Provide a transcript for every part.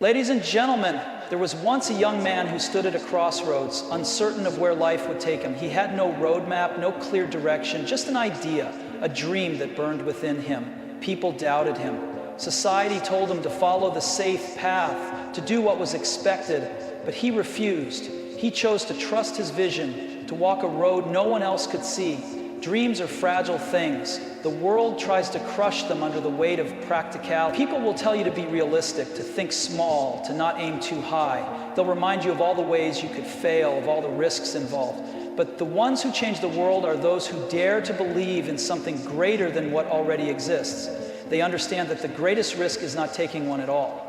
Ladies and gentlemen, there was once a young man who stood at a crossroads, uncertain of where life would take him. He had no roadmap, no clear direction, just an idea, a dream that burned within him. People doubted him. Society told him to follow the safe path, to do what was expected, but he refused. He chose to trust his vision, to walk a road no one else could see. Dreams are fragile things. The world tries to crush them under the weight of practicality. People will tell you to be realistic, to think small, to not aim too high. They'll remind you of all the ways you could fail, of all the risks involved. But the ones who change the world are those who dare to believe in something greater than what already exists. They understand that the greatest risk is not taking one at all.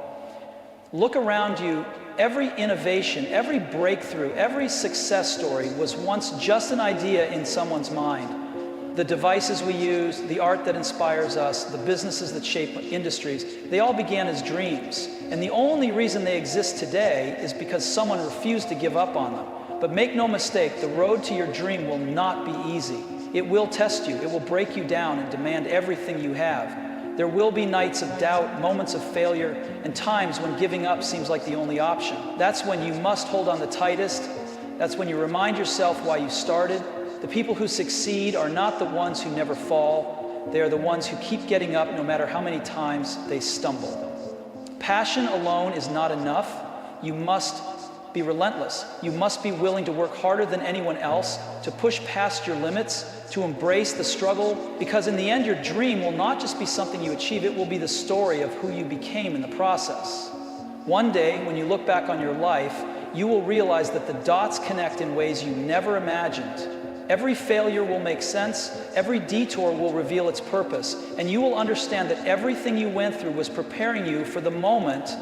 Look around you. Every innovation, every breakthrough, every success story was once just an idea in someone's mind. The devices we use, the art that inspires us, the businesses that shape industries, they all began as dreams. And the only reason they exist today is because someone refused to give up on them. But make no mistake, the road to your dream will not be easy. It will test you, it will break you down and demand everything you have. There will be nights of doubt, moments of failure, and times when giving up seems like the only option. That's when you must hold on the tightest. That's when you remind yourself why you started. The people who succeed are not the ones who never fall. They are the ones who keep getting up no matter how many times they stumble. Passion alone is not enough. You must be relentless. You must be willing to work harder than anyone else, to push past your limits, to embrace the struggle, because in the end, your dream will not just be something you achieve, it will be the story of who you became in the process. One day, when you look back on your life, you will realize that the dots connect in ways you never imagined. Every failure will make sense, every detour will reveal its purpose, and you will understand that everything you went through was preparing you for the moment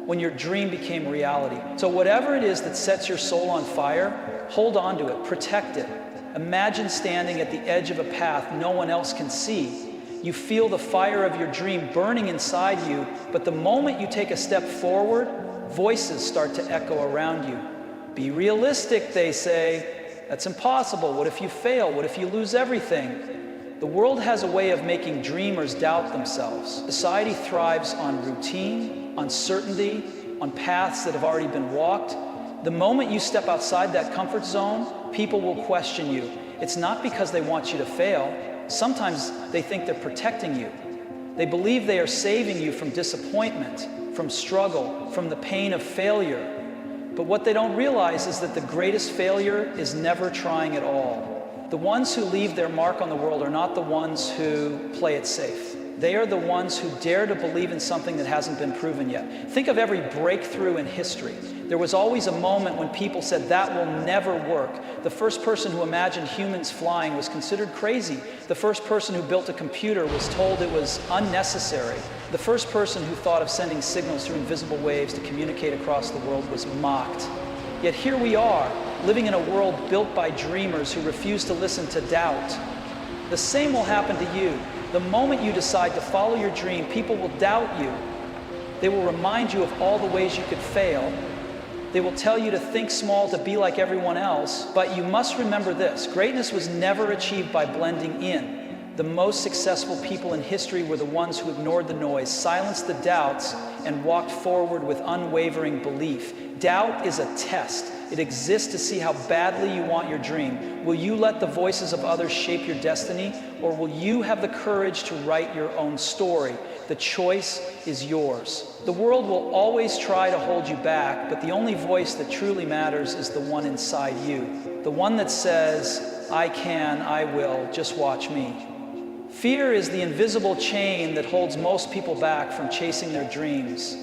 when your dream became reality. So whatever it is that sets your soul on fire, hold on to it, protect it. Imagine standing at the edge of a path no one else can see. You feel the fire of your dream burning inside you, but the moment you take a step forward, voices start to echo around you. Be realistic, they say. That's impossible. What if you fail? What if you lose everything? The world has a way of making dreamers doubt themselves. Society thrives on routine, on certainty, on paths that have already been walked. The moment you step outside that comfort zone, people will question you. It's not because they want you to fail. Sometimes they think they're protecting you. They believe they are saving you from disappointment, from struggle, from the pain of failure. But what they don't realize is that the greatest failure is never trying at all. The ones who leave their mark on the world are not the ones who play it safe. They are the ones who dare to believe in something that hasn't been proven yet. Think of every breakthrough in history. There was always a moment when people said that will never work. The first person who imagined humans flying was considered crazy. The first person who built a computer was told it was unnecessary. The first person who thought of sending signals through invisible waves to communicate across the world was mocked. Yet here we are, living in a world built by dreamers who refuse to listen to doubt. The same will happen to you. The moment you decide to follow your dream, people will doubt you. They will remind you of all the ways you could fail. They will tell you to think small, to be like everyone else. But you must remember this: greatness was never achieved by blending in. The most successful people in history were the ones who ignored the noise, silenced the doubts, and walked forward with unwavering belief. Doubt is a test. It exists to see how badly you want your dream. Will you let the voices of others shape your destiny, or will you have the courage to write your own story? The choice is yours. The world will always try to hold you back, but the only voice that truly matters is the one inside you. The one that says, I can, I will, just watch me. Fear is the invisible chain that holds most people back from chasing their dreams.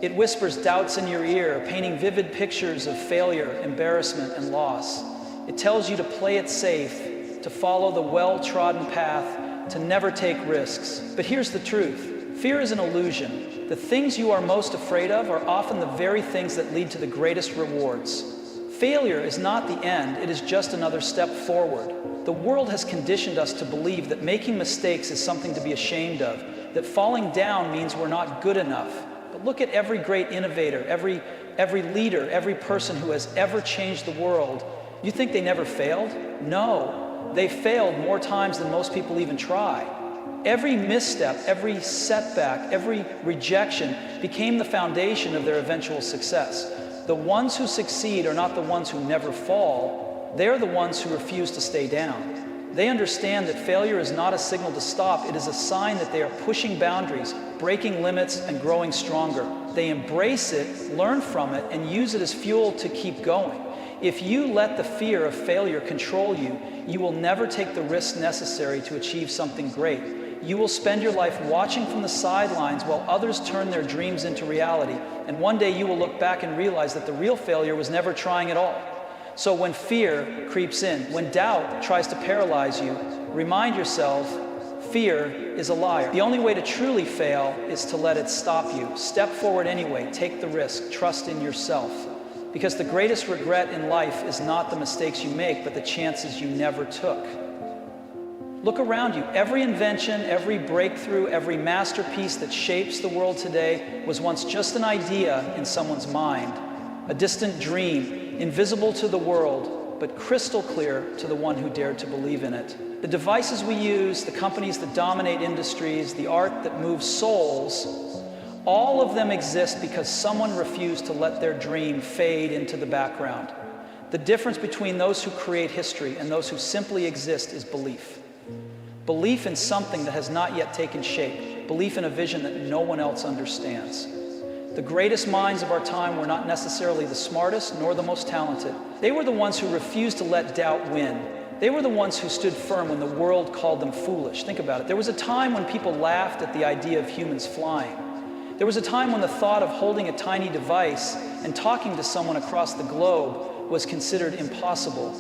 It whispers doubts in your ear, painting vivid pictures of failure, embarrassment, and loss. It tells you to play it safe, to follow the well-trodden path, to never take risks. But here's the truth. Fear is an illusion. The things you are most afraid of are often the very things that lead to the greatest rewards. Failure is not the end, it is just another step forward. The world has conditioned us to believe that making mistakes is something to be ashamed of, that falling down means we're not good enough. But look at every great innovator, every leader, every person who has ever changed the world. You think they never failed? No, they failed more times than most people even try. Every misstep, every setback, every rejection became the foundation of their eventual success. The ones who succeed are not the ones who never fall. They're the ones who refuse to stay down. They understand that failure is not a signal to stop. It is a sign that they are pushing boundaries, breaking limits, and growing stronger. They embrace it, learn from it, and use it as fuel to keep going. If you let the fear of failure control you, you will never take the risks necessary to achieve something great. You will spend your life watching from the sidelines while others turn their dreams into reality. And one day you will look back and realize that the real failure was never trying at all. So when fear creeps in, when doubt tries to paralyze you, remind yourself, fear is a liar. The only way to truly fail is to let it stop you. Step forward anyway, take the risk, trust in yourself. Because the greatest regret in life is not the mistakes you make, but the chances you never took. Look around you. Every invention, every breakthrough, every masterpiece that shapes the world today was once just an idea in someone's mind, a distant dream, invisible to the world, but crystal clear to the one who dared to believe in it. The devices we use, the companies that dominate industries, the art that moves souls, all of them exist because someone refused to let their dream fade into the background. The difference between those who create history and those who simply exist is belief. Belief in something that has not yet taken shape. Belief in a vision that no one else understands. The greatest minds of our time were not necessarily the smartest nor the most talented. They were the ones who refused to let doubt win. They were the ones who stood firm when the world called them foolish. Think about it. There was a time when people laughed at the idea of humans flying. There was a time when the thought of holding a tiny device and talking to someone across the globe was considered impossible.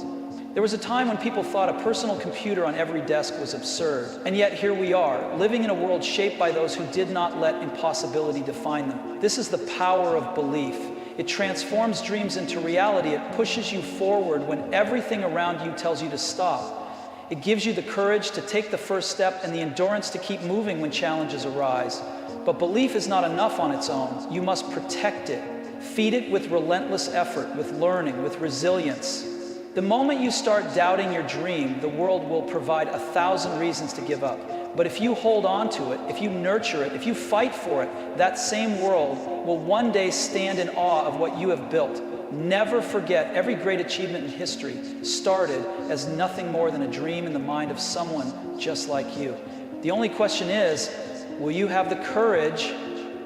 There was a time when people thought a personal computer on every desk was absurd. And yet here we are, living in a world shaped by those who did not let impossibility define them. This is the power of belief. It transforms dreams into reality. It pushes you forward when everything around you tells you to stop. It gives you the courage to take the first step and the endurance to keep moving when challenges arise. But belief is not enough on its own. You must protect it. Feed it with relentless effort, with learning, with resilience. The moment you start doubting your dream, the world will provide 1,000 reasons to give up. But if you hold on to it, if you nurture it, if you fight for it, that same world will one day stand in awe of what you have built. Never forget, every great achievement in history started as nothing more than a dream in the mind of someone just like you. The only question is, will you have the courage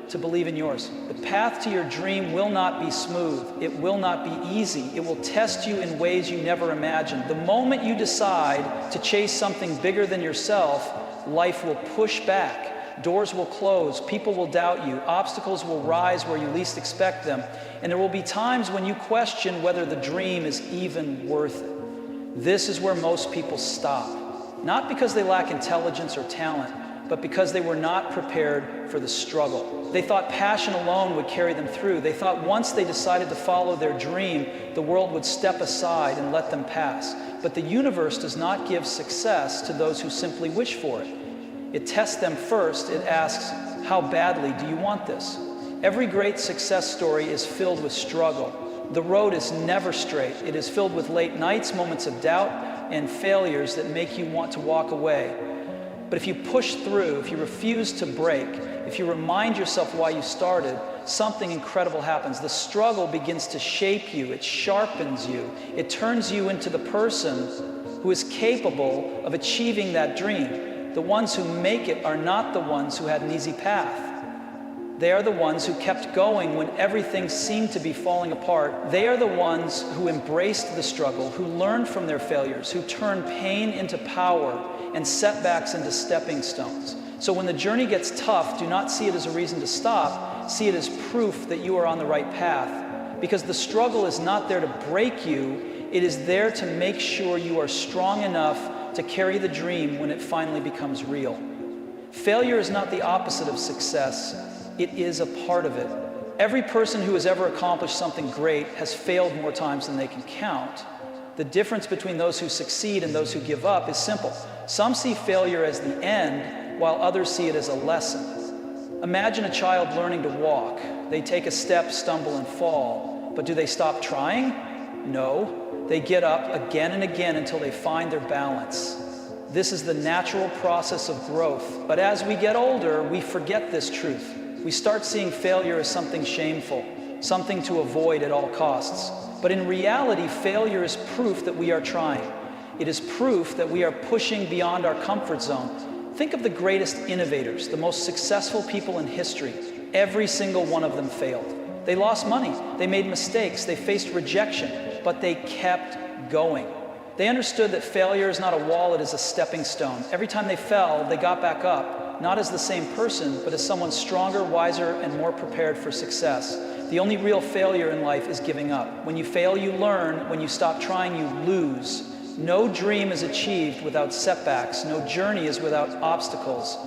to believe in yours? The path to your dream will not be smooth. It will not be easy. It will test you in ways you never imagined. The moment you decide to chase something bigger than yourself, life will push back. Doors will close. People will doubt you. Obstacles will rise where you least expect them. And there will be times when you question whether the dream is even worth it. This is where most people stop. Not because they lack intelligence or talent, but because they were not prepared for the struggle. They thought passion alone would carry them through. They thought once they decided to follow their dream, the world would step aside and let them pass. But the universe does not give success to those who simply wish for it. It tests them first. It asks, how badly do you want this? Every great success story is filled with struggle. The road is never straight. It is filled with late nights, moments of doubt, and failures that make you want to walk away. But if you push through, if you refuse to break, if you remind yourself why you started, something incredible happens. The struggle begins to shape you. It sharpens you. It turns you into the person who is capable of achieving that dream. The ones who make it are not the ones who had an easy path. They are the ones who kept going when everything seemed to be falling apart. They are the ones who embraced the struggle, who learned from their failures, who turned pain into power and setbacks into stepping stones. So when the journey gets tough, do not see it as a reason to stop. See it as proof that you are on the right path. Because the struggle is not there to break you. It is there to make sure you are strong enough to carry the dream when it finally becomes real. Failure is not the opposite of success. It is a part of it. Every person who has ever accomplished something great has failed more times than they can count. The difference between those who succeed and those who give up is simple. Some see failure as the end, while others see it as a lesson. Imagine a child learning to walk. They take a step, stumble, and fall. But do they stop trying? No. They get up again and again until they find their balance. This is the natural process of growth. But as we get older, we forget this truth. We start seeing failure as something shameful, something to avoid at all costs. But in reality, failure is proof that we are trying. It is proof that we are pushing beyond our comfort zone. Think of the greatest innovators, the most successful people in history. Every single one of them failed. They lost money, they made mistakes, they faced rejection, but they kept going. They understood that failure is not a wall, it is a stepping stone. Every time they fell, they got back up, not as the same person, but as someone stronger, wiser, and more prepared for success. The only real failure in life is giving up. When you fail, you learn. When you stop trying, you lose. No dream is achieved without setbacks. No journey is without obstacles.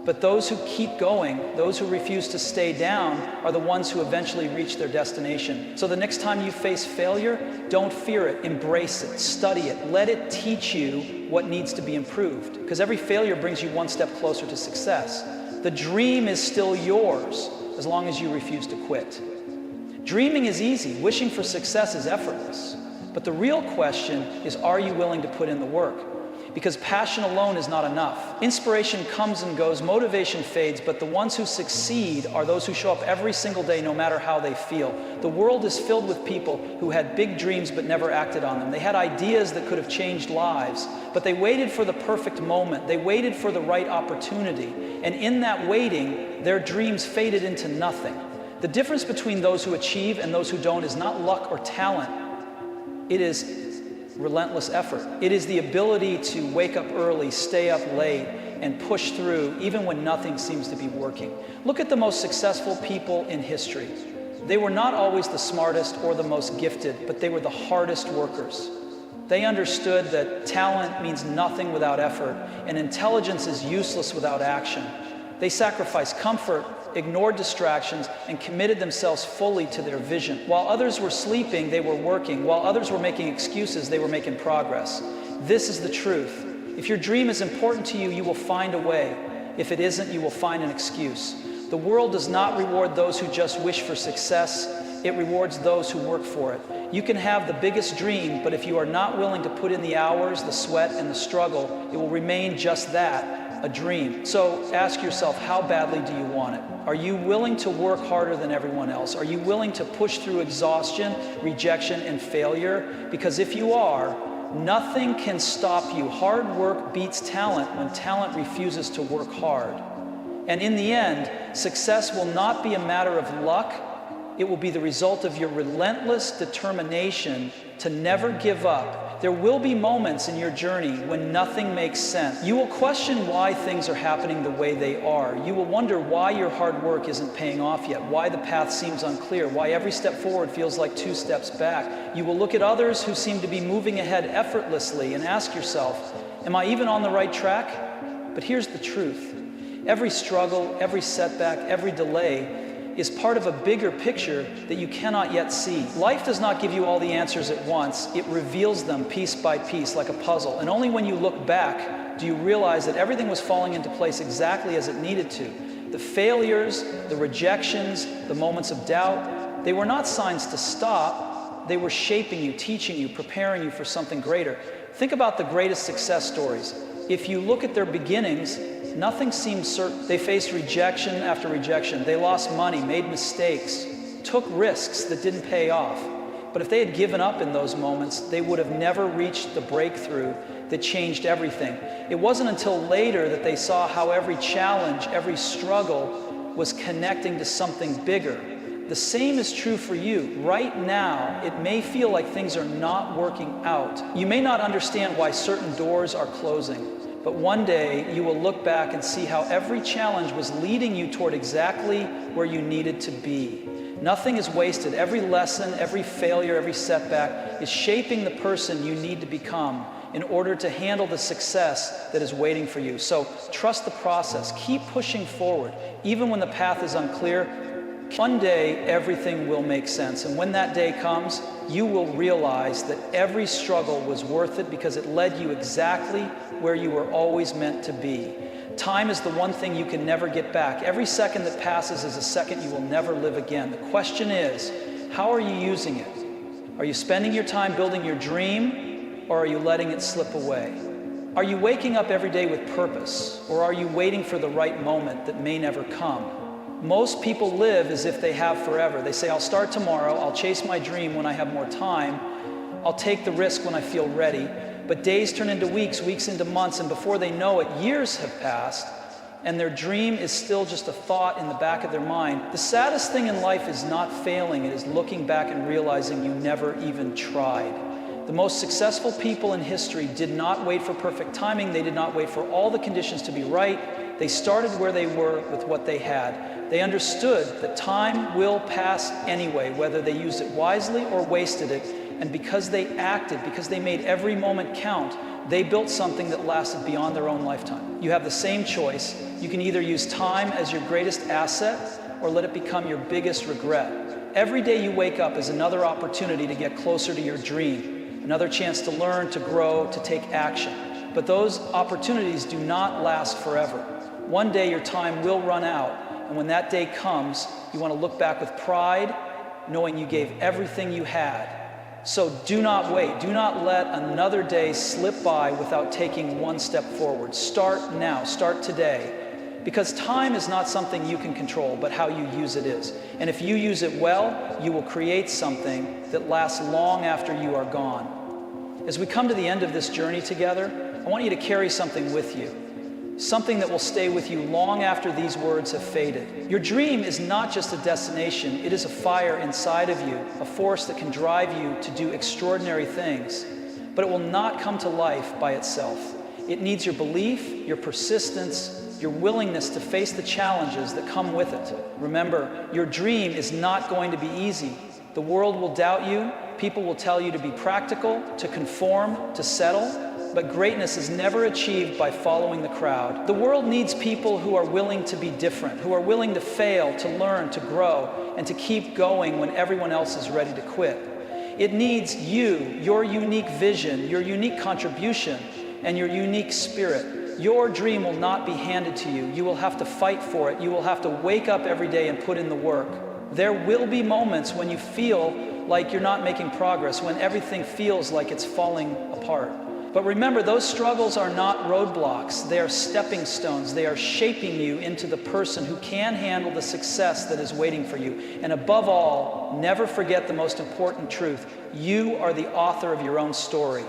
But those who keep going, those who refuse to stay down, are the ones who eventually reach their destination. So the next time you face failure, don't fear it, embrace it, study it, let it teach you what needs to be improved. Because every failure brings you one step closer to success. The dream is still yours, as long as you refuse to quit. Dreaming is easy, wishing for success is effortless. But the real question is, are you willing to put in the work? Because passion alone is not enough. Inspiration comes and goes, motivation fades, but the ones who succeed are those who show up every single day no matter how they feel. The world is filled with people who had big dreams but never acted on them. They had ideas that could have changed lives, but they waited for the perfect moment. They waited for the right opportunity. And in that waiting, their dreams faded into nothing. The difference between those who achieve and those who don't is not luck or talent. It is relentless effort. It is the ability to wake up early, stay up late, and push through even when nothing seems to be working. Look at the most successful people in history. They were not always the smartest or the most gifted, but they were the hardest workers. They understood that talent means nothing without effort, and intelligence is useless without action. They sacrificed comfort, ignored distractions, and committed themselves fully to their vision. While others were sleeping, they were working. While others were making excuses, they were making progress. This is the truth. If your dream is important to you, you will find a way. If it isn't, you will find an excuse. The world does not reward those who just wish for success. It rewards those who work for it. You can have the biggest dream, but if you are not willing to put in the hours, the sweat, and the struggle, it will remain just that, a dream. So ask yourself, how badly do you want it? Are you willing to work harder than everyone else? Are you willing to push through exhaustion, rejection, and failure? Because if you are, nothing can stop you. Hard work beats talent when talent refuses to work hard. And in the end, success will not be a matter of luck. It will be the result of your relentless determination to never give up. There will be moments in your journey when nothing makes sense. You will question why things are happening the way they are. You will wonder why your hard work isn't paying off yet, why the path seems unclear, why every step forward feels like 2 steps back. You will look at others who seem to be moving ahead effortlessly and ask yourself, am I even on the right track? But here's the truth. Every struggle, every setback, every delay is part of a bigger picture that you cannot yet see. Life does not give you all the answers at once. It reveals them piece by piece like a puzzle. And only when you look back do you realize that everything was falling into place exactly as it needed to. The failures, the rejections, the moments of doubt, they were not signs to stop. They were shaping you, teaching you, preparing you for something greater. Think about the greatest success stories. If you look at their beginnings, nothing seemed certain. They faced rejection after rejection. They lost money, made mistakes, took risks that didn't pay off. But if they had given up in those moments, they would have never reached the breakthrough that changed everything. It wasn't until later that they saw how every challenge, every struggle was connecting to something bigger. The same is true for you. Right now, it may feel like things are not working out. You may not understand why certain doors are closing. But one day, you will look back and see how every challenge was leading you toward exactly where you needed to be. Nothing is wasted. Every lesson, every failure, every setback is shaping the person you need to become in order to handle the success that is waiting for you. So trust the process. Keep pushing forward. Even when the path is unclear, one day everything will make sense. And when that day comes, you will realize that every struggle was worth it because it led you exactly where you were always meant to be. Time is the one thing you can never get back. Every second that passes is a second you will never live again. The question is, how are you using it? Are you spending your time building your dream, or are you letting it slip away? Are you waking up every day with purpose, or are you waiting for the right moment that may never come? Most people live as if they have forever. They say, I'll start tomorrow, I'll chase my dream when I have more time, I'll take the risk when I feel ready. But days turn into weeks, weeks into months, and before they know it, years have passed, and their dream is still just a thought in the back of their mind. The saddest thing in life is not failing, it is looking back and realizing you never even tried. The most successful people in history did not wait for perfect timing, they did not wait for all the conditions to be right. They started where they were with what they had. They understood that time will pass anyway, whether they used it wisely or wasted it. And because they acted, because they made every moment count, they built something that lasted beyond their own lifetime. You have the same choice. You can either use time as your greatest asset or let it become your biggest regret. Every day you wake up is another opportunity to get closer to your dream, another chance to learn, to grow, to take action. But those opportunities do not last forever. One day your time will run out, and when that day comes, you want to look back with pride, knowing you gave everything you had. So do not wait. Do not let another day slip by without taking one step forward. Start now. Start today. Because time is not something you can control, but how you use it is. And if you use it well, you will create something that lasts long after you are gone. As we come to the end of this journey together, I want you to carry something with you. Something that will stay with you long after these words have faded. Your dream is not just a destination, it is a fire inside of you, a force that can drive you to do extraordinary things. But it will not come to life by itself. It needs your belief, your persistence, your willingness to face the challenges that come with it. Remember, your dream is not going to be easy. The world will doubt you, people will tell you to be practical, to conform, to settle. But greatness is never achieved by following the crowd. The world needs people who are willing to be different, who are willing to fail, to learn, to grow, and to keep going when everyone else is ready to quit. It needs you, your unique vision, your unique contribution, and your unique spirit. Your dream will not be handed to you. You will have to fight for it. You will have to wake up every day and put in the work. There will be moments when you feel like you're not making progress, when everything feels like it's falling apart. But remember, those struggles are not roadblocks. They are stepping stones. They are shaping you into the person who can handle the success that is waiting for you. And above all, never forget the most important truth. You are the author of your own story.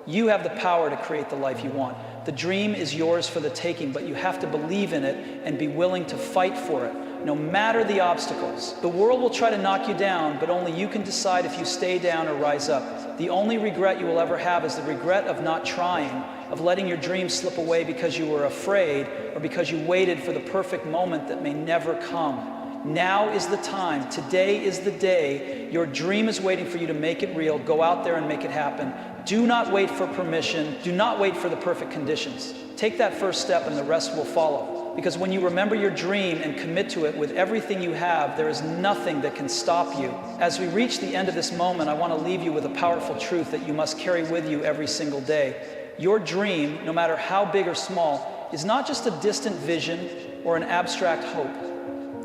You have the power to create the life you want. The dream is yours for the taking, but you have to believe in it and be willing to fight for it, no matter the obstacles. The world will try to knock you down, but only you can decide if you stay down or rise up. The only regret you will ever have is the regret of not trying, of letting your dream slip away because you were afraid or because you waited for the perfect moment that may never come. Now is the time. Today is the day. Your dream is waiting for you to make it real. Go out there and make it happen. Do not wait for permission. Do not wait for the perfect conditions. Take that first step and the rest will follow. Because when you remember your dream and commit to it with everything you have, there is nothing that can stop you. As we reach the end of this moment, I want to leave you with a powerful truth that you must carry with you every single day. Your dream, no matter how big or small, is not just a distant vision or an abstract hope.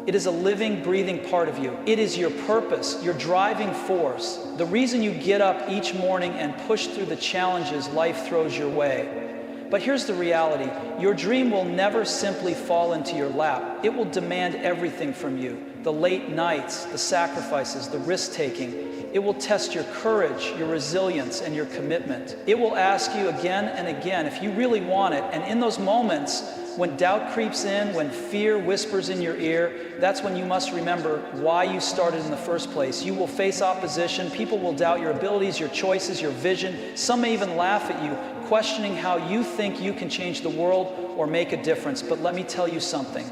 It is a living, breathing part of you. It is your purpose, your driving force, the reason you get up each morning and push through the challenges life throws your way. But here's the reality. Your dream will never simply fall into your lap. It will demand everything from you. The late nights, the sacrifices, the risk-taking. It will test your courage, your resilience, and your commitment. It will ask you again and again if you really want it. And in those moments, when doubt creeps in, when fear whispers in your ear, that's when you must remember why you started in the first place. You will face opposition. People will doubt your abilities, your choices, your vision. Some may even laugh at you, questioning how you think you can change the world or make a difference. But let me tell you something.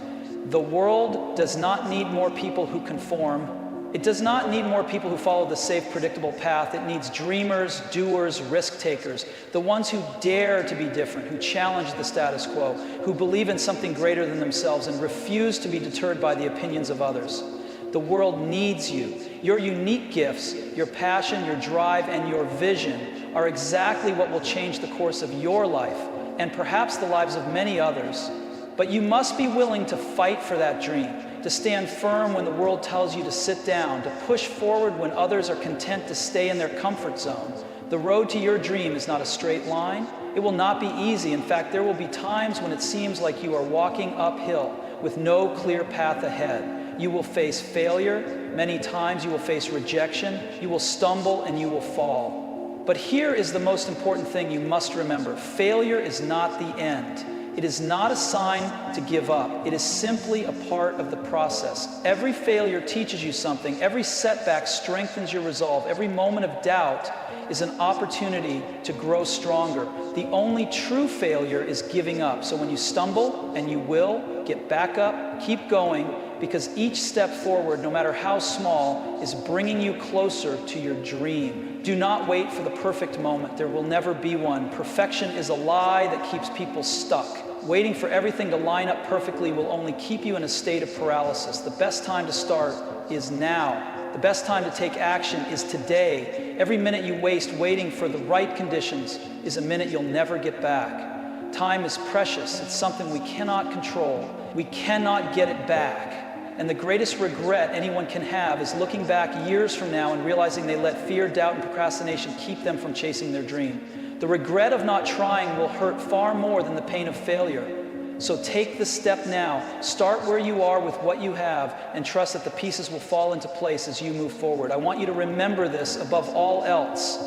The world does not need more people who conform. It does not need more people who follow the safe, predictable path. It needs dreamers, doers, risk takers, the ones who dare to be different, who challenge the status quo, who believe in something greater than themselves and refuse to be deterred by the opinions of others. The world needs you. Your unique gifts, your passion, your drive, and your vision are exactly what will change the course of your life and perhaps the lives of many others. But you must be willing to fight for that dream, to stand firm when the world tells you to sit down, to push forward when others are content to stay in their comfort zone. The road to your dream is not a straight line. It will not be easy. In fact, there will be times when it seems like you are walking uphill with no clear path ahead. You will face failure. Many times you will face rejection. You will stumble and you will fall. But here is the most important thing you must remember. Failure is not the end. It is not a sign to give up. It is simply a part of the process. Every failure teaches you something. Every setback strengthens your resolve. Every moment of doubt is an opportunity to grow stronger. The only true failure is giving up. So when you stumble, and you will, get back up, keep going, because each step forward, no matter how small, is bringing you closer to your dream. Do not wait for the perfect moment. There will never be one. Perfection is a lie that keeps people stuck. Waiting for everything to line up perfectly will only keep you in a state of paralysis. The best time to start is now. The best time to take action is today. Every minute you waste waiting for the right conditions is a minute you'll never get back. Time is precious. It's something we cannot control. We cannot get it back. And the greatest regret anyone can have is looking back years from now and realizing they let fear, doubt, and procrastination keep them from chasing their dream. The regret of not trying will hurt far more than the pain of failure. So take the step now. Start where you are with what you have and trust that the pieces will fall into place as you move forward. I want you to remember this above all else.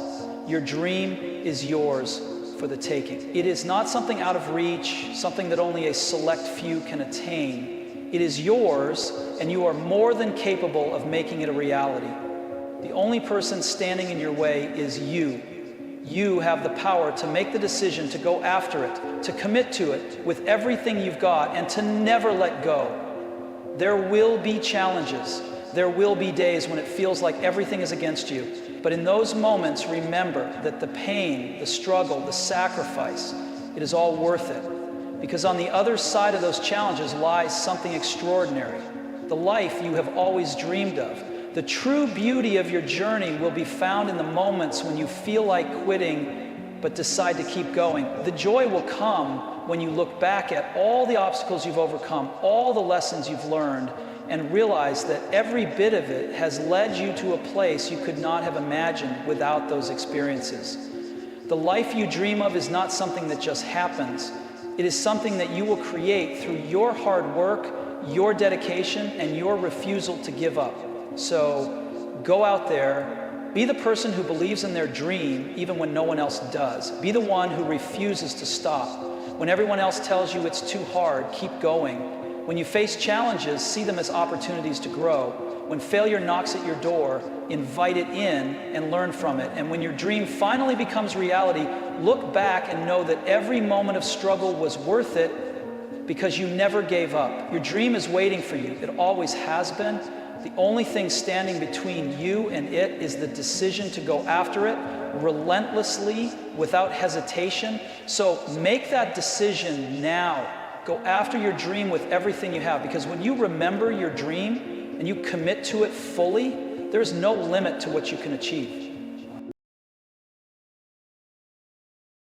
Your dream is yours for the taking. It is not something out of reach, something that only a select few can attain. It is yours, and you are more than capable of making it a reality. The only person standing in your way is you. You have the power to make the decision to go after it, to commit to it with everything you've got, and to never let go. There will be challenges. There will be days when it feels like everything is against you. But in those moments, remember that the pain, the struggle, the sacrifice, it is all worth it. Because on the other side of those challenges lies something extraordinary, the life you have always dreamed of. The true beauty of your journey will be found in the moments when you feel like quitting but decide to keep going. The joy will come when you look back at all the obstacles you've overcome, all the lessons you've learned, and realize that every bit of it has led you to a place you could not have imagined without those experiences. The life you dream of is not something that just happens. It is something that you will create through your hard work, your dedication, and your refusal to give up. So go out there, be the person who believes in their dream even when no one else does. Be the one who refuses to stop. When everyone else tells you it's too hard, keep going. When you face challenges, see them as opportunities to grow. When failure knocks at your door, invite it in and learn from it. And when your dream finally becomes reality, look back and know that every moment of struggle was worth it because you never gave up. Your dream is waiting for you. It always has been. The only thing standing between you and it is the decision to go after it relentlessly, without hesitation. So make that decision now. Go after your dream with everything you have, because when you remember your dream and you commit to it fully, there's no limit to what you can achieve.